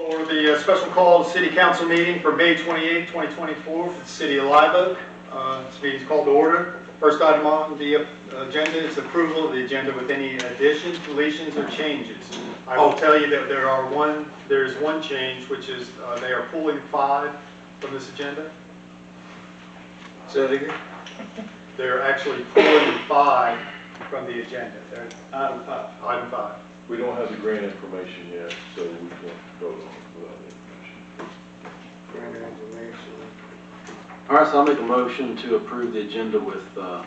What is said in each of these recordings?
For the special call city council meeting for May 28, 2024 for the city of Live Oak. This meeting is called to order. First item on the agenda is approval of the agenda with any additions, deletions, or changes. I will tell you that there's one change, which is they are pulling 5 from this agenda. Say that again? They're actually pulling 5 from the agenda. They're item 5. Item 5. We don't have the grant information yet, so we can't vote on it without the information. Grant information. All right, so I'll make a motion to approve the agenda with the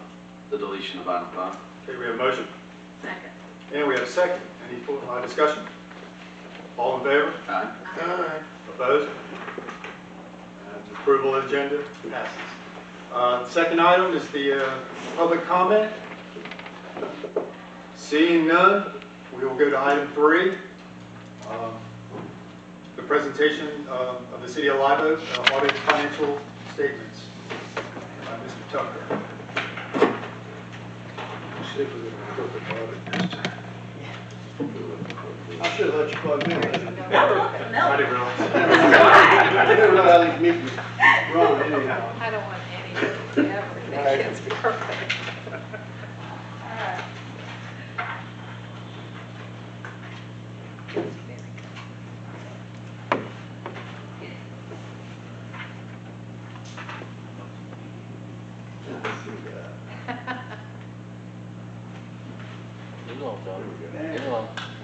deletion of item 5. Okay, we have a motion. Second. And we have a second. Any discussion? All in favor? Aye. Aye. Opposed? And approval of agenda passes. Second item is the public comment. Seeing none, we will go to item 3. The presentation of the City of Live Oak audited financial statements by Mr. Tucker. See if we get a perfect audit this time. I should have let you plug in. I didn't realize. I didn't realize these meetings run anyhow. I don't want any, everything is perfect.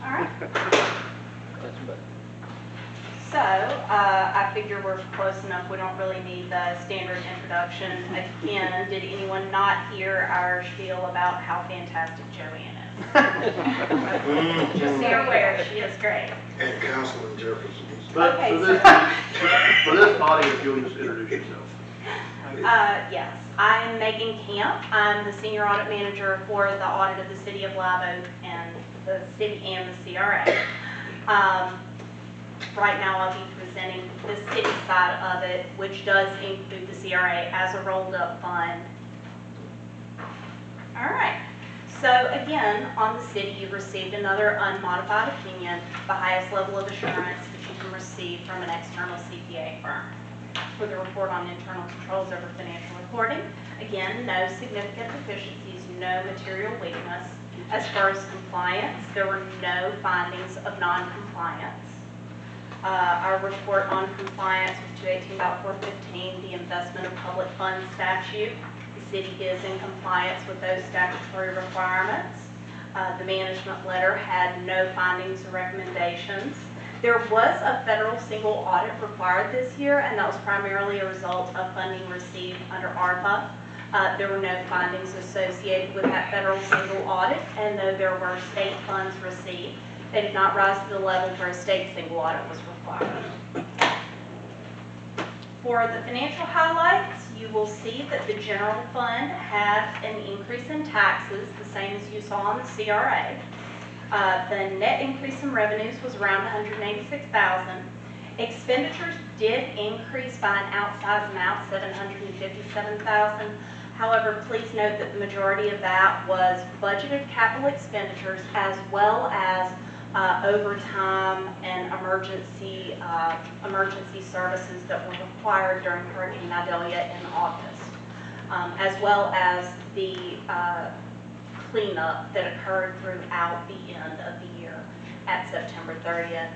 All right. All right. So, I figure we're close enough. We don't really need the standard introduction. Again, did anyone not hear our spiel about how fantastic Joanne is? Just so you're aware, she is great. And Councilman Jefferson. But Okay, for this body, if you'll just introduce yourself. Yes, I'm Megan Camp. I'm the senior audit manager for the audit of the city of Live Oak and the city and the CRA. Right now I'll be presenting the city side of it, which does include the CRA as a rolled up fund. All right, so again, on the city, you received another unmodified opinion, the highest level of assurance that you can receive from an external CPA firm. For the report on internal controls over financial reporting. Again, no significant deficiencies, no material weakness. As far as compliance, there were no findings of non-compliance. Our report on compliance was 218.415, the investment of public funds statute. The city is in compliance with those statutory requirements. The management letter had no findings or recommendations. There was a federal single audit required this year, and that was primarily a result of funding received under ARPA. There were no findings associated with that federal single audit, and though there were state funds received, they did not rise to the level where a state single audit was required. For the financial highlights, you will see that the general fund had an increase in taxes, the same as you saw on the CRA. The net increase in revenues was around $186,000. Expenditures did increase by an outsized amount, $757,000. However, please note that the majority of that was budgeted capital expenditures as well as overtime and emergency services that were required during Hurricane Idalia in August, as well as the cleanup that occurred throughout the end of the year at September 30th.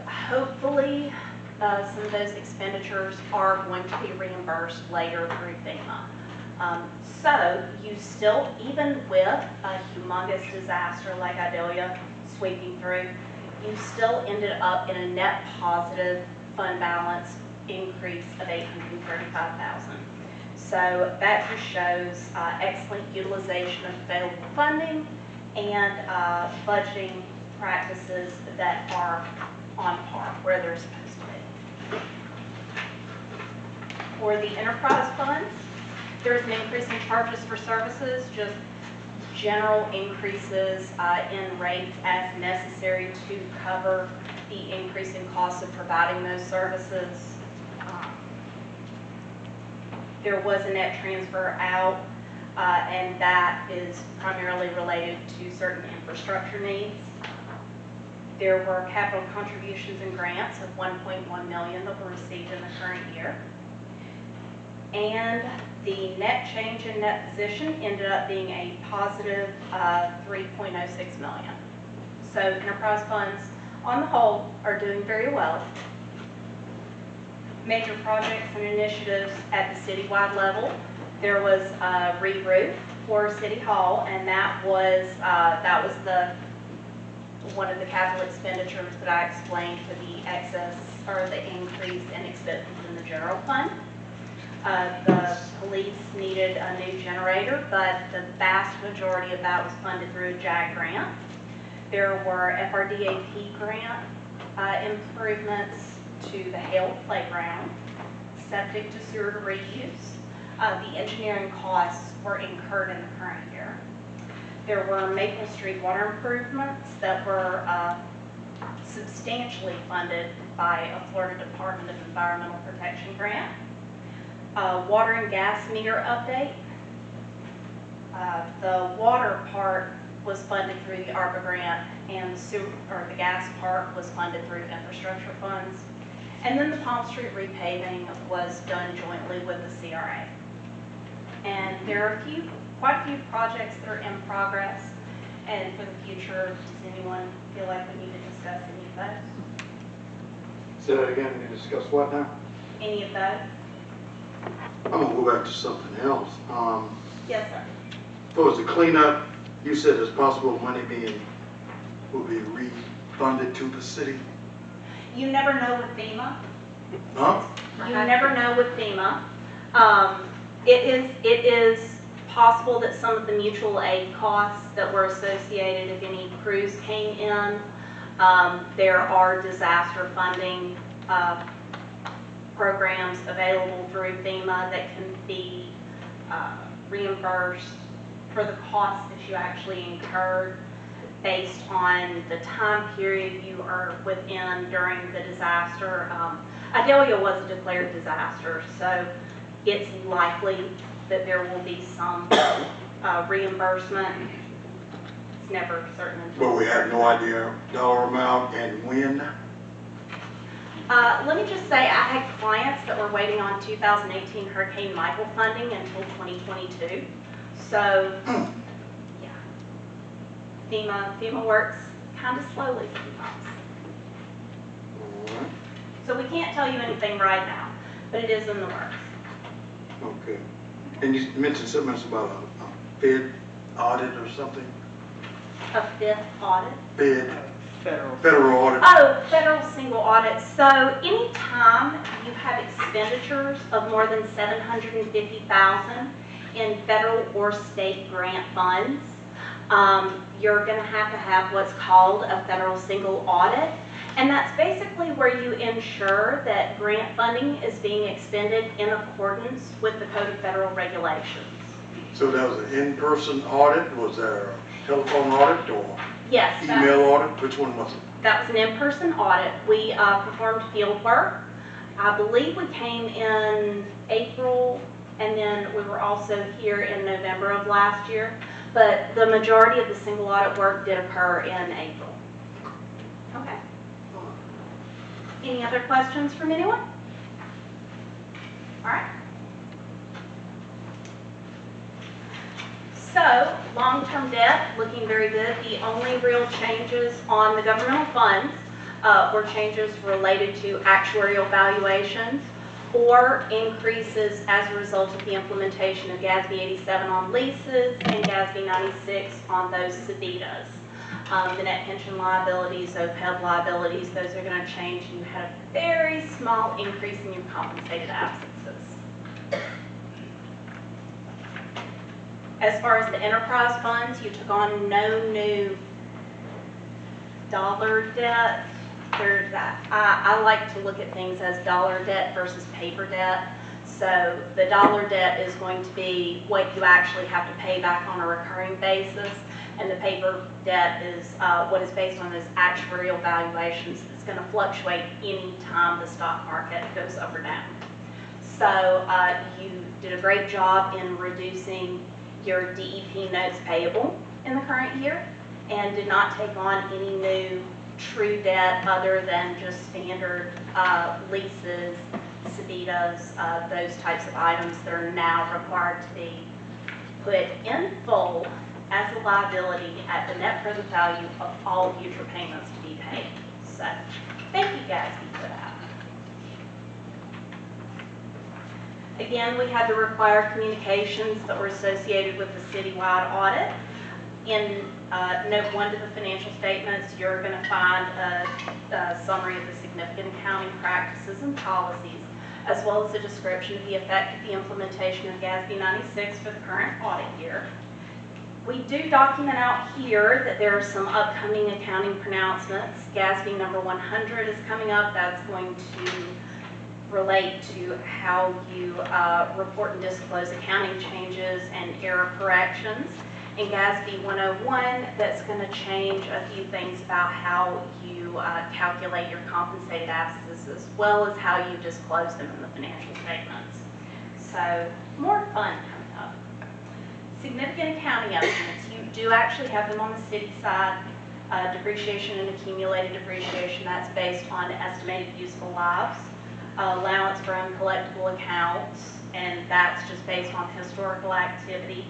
Hopefully, some of those expenditures are going to be reimbursed later through FEMA. So you still, even with a humongous disaster like Idalia sweeping through, you still ended up in a net positive fund balance increase of $835,000. So that just shows excellent utilization of available funding and budgeting practices that are on par where they're supposed to be. For the enterprise funds, there is an increase in charges for services, just general increases in rates as necessary to cover the increase in costs of providing those services. There was a net transfer out, and that is primarily related to certain infrastructure needs. There were capital contributions and grants of $1.1 million that were received in the current year. And the net change in net position ended up being a positive $3.06 million. So enterprise funds on the whole are doing very well. Major projects and initiatives at the citywide level. There was a re-roof for City Hall, and that was one of the capital expenditures that I explained for the excess or the increase in expenses in the general fund. The police needed a new generator, but the vast majority of that was funded through a JAG grant. There were FRDAP grant improvements to the Hale Playground, septic to sewer to reuse. The engineering costs were incurred in the current year. There were Maple Street water improvements that were substantially funded by a Florida Department of Environmental Protection grant. Water and gas meter update. The water part was funded through the ARPA grant, and the gas part was funded through infrastructure funds. And then the Palm Street repaving was done jointly with the CRA. And there are quite a few projects that are in progress. And for the future, does anyone feel like we need to discuss any of those? Say that again, we discuss what now? Any of those? I'm gonna go back to something else. Yes, sir. For the cleanup, you said there's possible money will be refunded to the city? You never know with FEMA. Huh? You never know with FEMA. It is possible that some of the mutual aid costs that were associated if any crews came in, there are disaster funding programs available through FEMA that can be reimbursed for the costs that you actually incurred based on the time period you are within during the disaster. Idalia was a declared disaster, so it's likely that there will be some reimbursement. It's never certain. But we have no idea dollar amount and when? Let me just say, I had clients that were waiting on 2018 Hurricane Michael funding until 2022. So, yeah, FEMA works kind of slowly sometimes. All right. So we can't tell you anything right now, but it is in the works. Okay. And you mentioned something else about a Fed audit or something? A fifth audit. Federal audit. Oh, federal single audit. So anytime you have expenditures of more than $750,000 in federal or state grant funds, you're going to have what's called a federal single audit. And that's basically where you ensure that grant funding is being expended in accordance with the Code of Federal Regulations. So that was an in-person audit? Was there a telephone audit or Yes. email audit? Which one was it? That was an in-person audit. We performed field work. I believe we came in April, and then we were also here in November of last year. But the majority of the single audit work did occur in April. Okay. Any other questions from anyone? All right. So, long-term debt, looking very good. The only real changes on the governmental funds were changes related to actuarial valuations or increases as a result of the implementation of GASB 87 on leases and GASB 96 on those CEBITAs. The net pension liabilities, OPEB liabilities, those are going to change, and you had a very small increase in your compensated absences. As far as the enterprise funds, you took on no new dollar debt. There's that. I like to look at things as dollar debt versus paper debt. So the dollar debt is going to be what you actually have to pay back on a recurring basis, and the paper debt is what is based on those actuarial valuations. It's going to fluctuate any time the stock market goes up or down. So you did a great job in reducing your DEP notes payable in the current year and did not take on any new true debt other than just standard leases, subitas, those types of items that are now required to be put in full as a liability at the net present value of all future payments to be paid. So, thank you Gatsby for that. Again, we had the required communications that were associated with the citywide audit. In note 1 to the financial statements, you're going to find a summary of the significant accounting practices and policies, as well as a description of the effect of the implementation of GASB 96 for the current audit year. We do document out here that there are some upcoming accounting pronouncements. GASB number 100 is coming up. That's going to relate to how you report and disclose accounting changes and error corrections. And GASB 101, that's going to change a few things about how you calculate your compensated absences, as well as how you disclose them in the financial statements. So, more fun coming up. Significant accounting estimates. You do actually have them on the city side. Depreciation and accumulated depreciation, that's based on estimated useful lives. Allowance for uncollectible accounts, and that's just based on historical activity.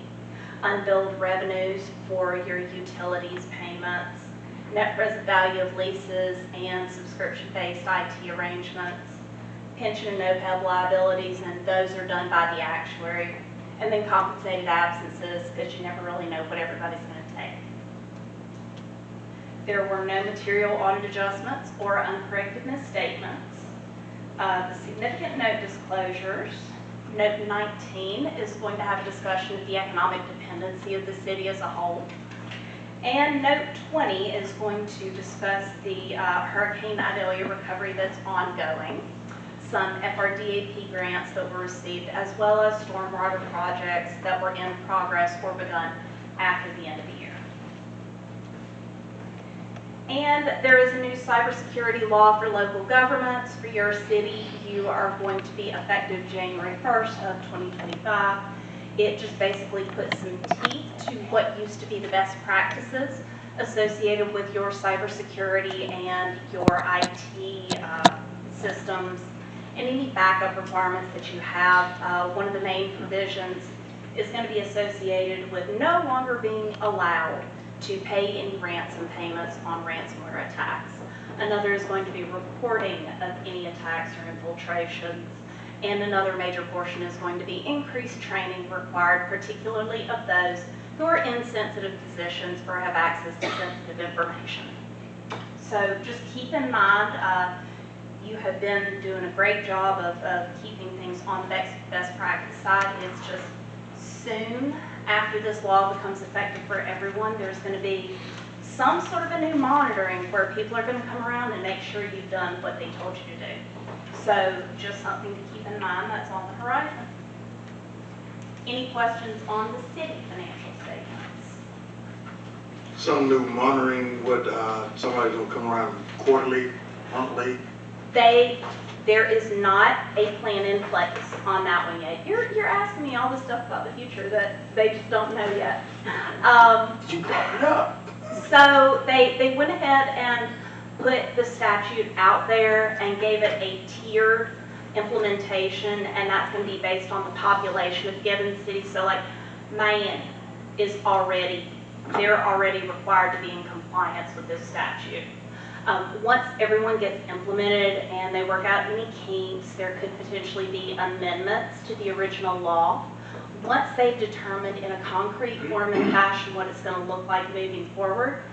Unbilled revenues for your utilities payments, net present value of leases and subscription-based IT arrangements, pension and OPEB liabilities, and those are done by the actuary. And then compensated absences, because you never really know what everybody's going to take. There were no material audit adjustments or uncorrected misstatements. The significant note disclosures, note 19 is going to have a discussion of the economic dependency of the city as a whole. And note 20 is going to discuss the Hurricane Idalia recovery that's ongoing, some FRDAP grants that were received, as well as stormwater projects that were in progress or begun after the end of the year. And there is a new cybersecurity law for local governments for your city. You are going to be effective January 1st of 2025. It just basically puts some teeth to what used to be the best practices associated with your cybersecurity and your IT systems and any backup requirements that you have. One of the main provisions is going to be associated with no longer being allowed to pay any ransom payments on ransomware attacks. Another is going to be reporting of any attacks or infiltrations. And another major portion is going to be increased training required, particularly of those who are in sensitive positions or have access to sensitive information. So just keep in mind, you have been doing a great job of keeping things on the best practice side. It's just soon after this law becomes effective for everyone, there's going to be some sort of a new monitoring where people are going to come around and make sure you've done what they told you to do. So just something to keep in mind that's on the horizon. Any questions on the city financial statements? Some new monitoring, what, somebody's gonna come around quarterly, monthly? There is not a plan in place on that one yet. You're asking me all this stuff about the future that they just don't know yet. You brought it up. So they went ahead and put the statute out there and gave it a tiered implementation, and that's going to be based on the population of given city. So like Miami is they're already required to be in compliance with this statute. Once everyone gets implemented and they work out any kinks, there could potentially be amendments to the original law. Once they've determined in a concrete form and fashion what it's going to look like moving forward,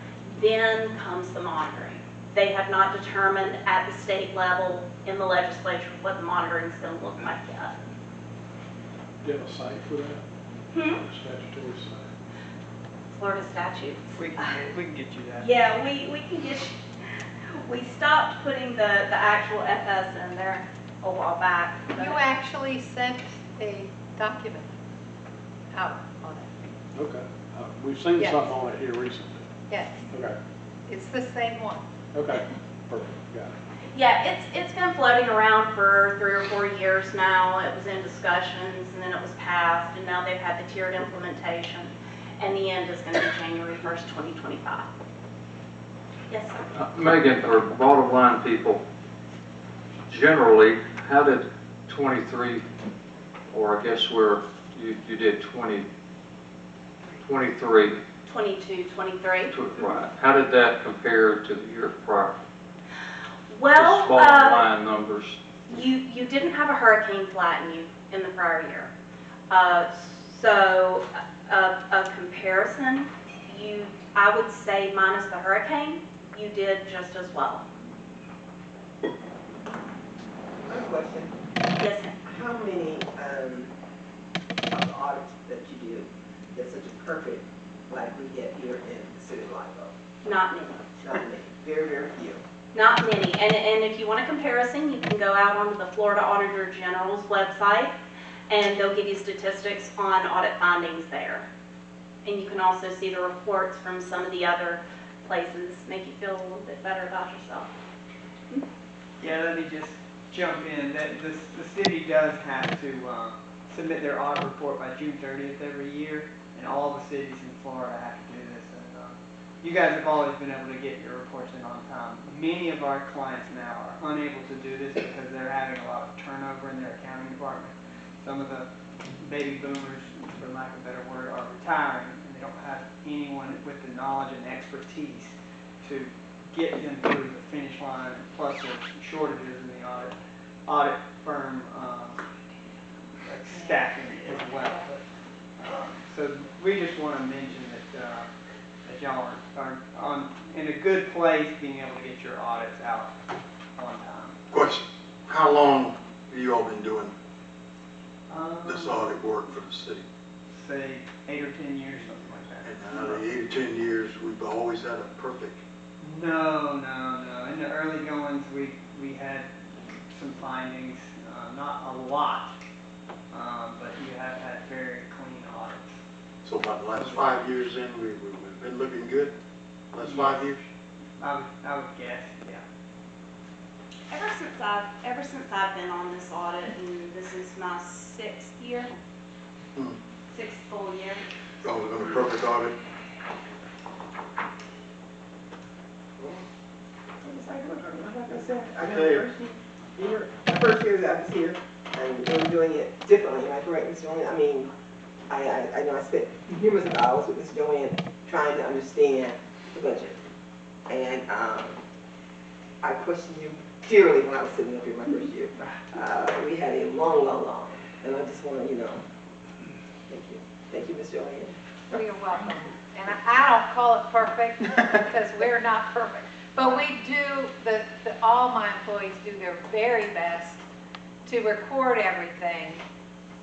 then comes the monitoring. They have not determined at the state level in the legislature what the monitoring is going to look like yet. Do you have a site for that? A statutory site? Florida statutes. We can get you that. Yeah, we can get. We stopped putting the actual FS in there a while back. You actually sent a document out on it. Okay. We've seen Yes. something on it here recently. Yes, Okay. it's the same one. Okay. Perfect. Got it. Yeah, it's been floating around for 3 or 4 years now. It was in discussions, and then it was passed, and now they've had the tiered implementation. And the end is going to be January 1st, 2025. Yes, sir. Megan, or bottom line people, generally, how did 23, or I guess you did 23, 22, 23. right, how did that compare to the year prior? Well, Just bottom line numbers. you didn't have a hurricane flatten you in the prior year. So a comparison, I would say minus the hurricane, you did just as well. My question, Yes, ma'am. how many of the audits that you do, that's such a perfect, like we get here in the city of Livo? Not many. Not many, very, very few. Not many. And if you want a comparison, you can go out onto the Florida Auditor General's website, and they'll give you statistics on audit findings there. And you can also see the reports from some of the other places, make you feel a little bit better about yourself. Yeah, let me just jump in. That the city does have to submit their audit report by June 30th every year, and all the cities in Florida have to do this. And you guys have always been able to get your reports in on time. Many of our clients now are unable to do this because they're having a lot of turnover in their accounting department. Some of the baby boomers, for lack of a better word, are retiring, and they don't have anyone with the knowledge and expertise to get them through the finish line, plus there's shortages in the audit firm staffing as well. So we just want to mention that y'all are in a good place being able to get your audits out on time. Question, how long have you all been doing this audit work for the city? Say 8 or 10 years, something like that. And out of the 8 or 10 years, we've always had a perfect. No. In the early goings, we had some findings, not a lot, but you have had very clean audits. So about the last 5 years in, we've been looking good? Last 5 years? I would guess, yeah. Ever since I've been on this audit, and this is my 6th year, 6th full year. Oh, we're going to perfect audit? Like I said, I know the first year that I was here, and we were doing it differently, am I correct, Ms. Joanne? I mean, I know I spent numerous of hours with Ms. Joanne trying to understand the budget. And I questioned you dearly when I was sitting up here my first year. We had a long, and I just want to, thank you. Thank you, Ms. Joanne. Well, you're welcome. And I don't call it perfect because we're not perfect. But we do, all my employees do their very best to record everything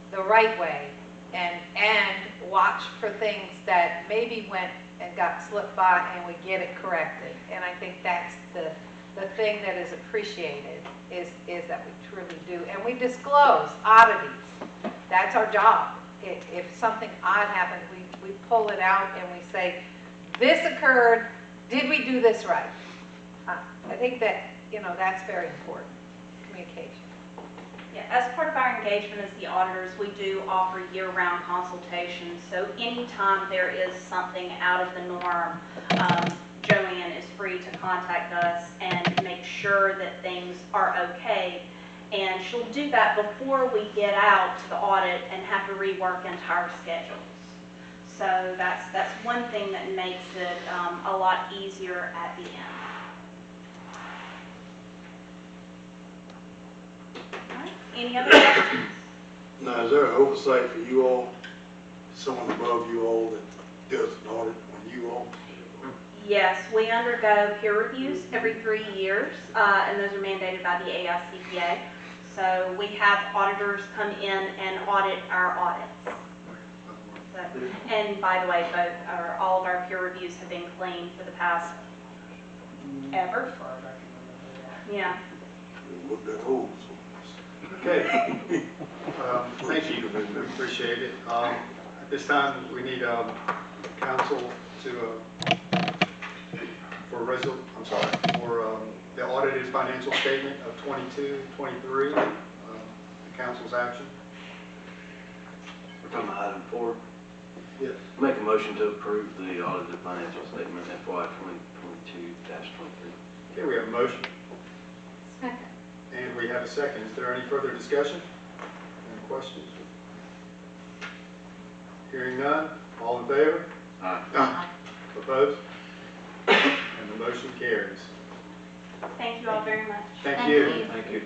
the right way and watch for things that maybe went and got slipped by and we get it corrected. And I think that's the thing that is appreciated is that we truly do. And we disclose oddities. That's our job. If something odd happened, we pull it out and we say, this occurred, did we do this right? I think that, that's very important, communication. Yeah, as part of our engagement as the auditors, we do offer year-round consultations. So anytime there is something out of the norm, Joanne is free to contact us and make sure that things are okay. And she'll do that before we get out to the audit and have to rework entire schedules. So that's one thing that makes it a lot easier at the end. All right. Any other questions? Now, is there an oversight for you all, someone above you all that does an audit on you all? Yes, we undergo peer reviews every 3 years, and those are mandated by the AICPA. So we have auditors come in and audit our audits. So, and by the way, all of our peer reviews have been clean for the past ever. As far as I can remember, Yeah. Look at holes. Okay. Thank you. We appreciate it. At this time, we need council to, for the audited financial statement of 22-23, the council's action. We're talking about item 4. Yes. Make a motion to approve the audited financial statement FY 2022-23. Okay, we have a motion Second. and we have a second. Is there any further discussion? Any questions? Hearing none, all in favor? Aye. Opposed? And the motion carries. Thank you all very much. Thank you. Thank you.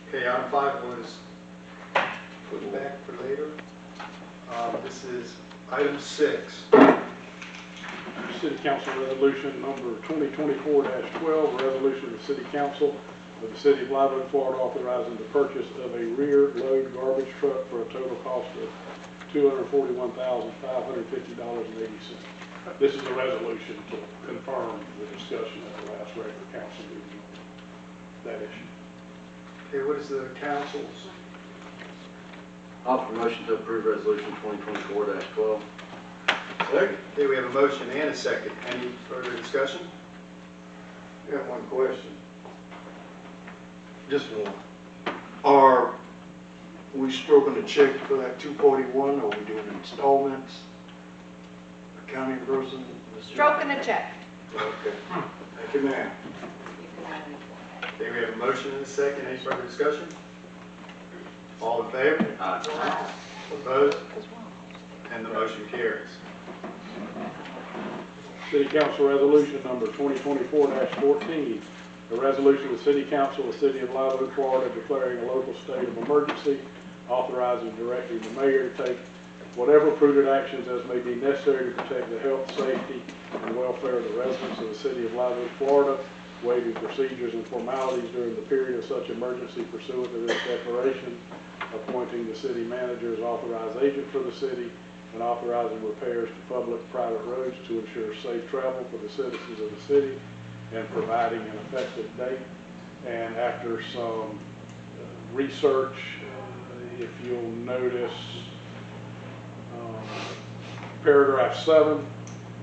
Okay, item 5 was put back for later. This is item 6. City Council Resolution number 2024-12, a resolution of the City Council of the City of Live Oak, Florida, authorizing the purchase of a rear load garbage truck for a total cost of $241,550.80. This is a resolution to confirm the discussion at the last regular council meeting on that issue. Okay, what is the council's? Offer motion to approve resolution 2024-12. Okay, we have a motion and a second. Any further discussion? I got one question. Just one. Are we stroking a check for that 241, or are we doing installments? Accounting person? Stroking a check. Okay. Thank you, ma'am. Okay, we have a motion and a second. Any further discussion? All in favor? Aye. Opposed? And the motion carries. City Council Resolution number 2024-14, a resolution of the City Council of the City of Live Oak, Florida, declaring a local state of emergency, authorizing and directing the mayor to take whatever prudent actions as may be necessary to protect the health, safety, and welfare of the residents of the City of Live Oak, Florida, waiving procedures and formalities during the period of such emergency pursuant to this declaration, appointing the city manager as authorized agent for the city, and authorizing repairs to public private roads to ensure safe travel for the citizens of the city, and providing an effective date. And after some research, if you'll notice, paragraph 7,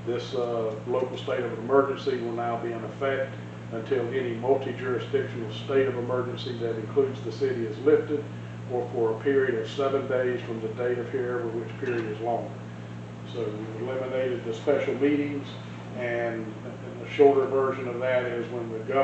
this local state of emergency will now be in effect until any multi-jurisdictional state of emergency that includes the city is lifted, or for a period of 7 days from the date of hereof, which period is longer. So we eliminated the special meetings, and the shorter version of that is when the governor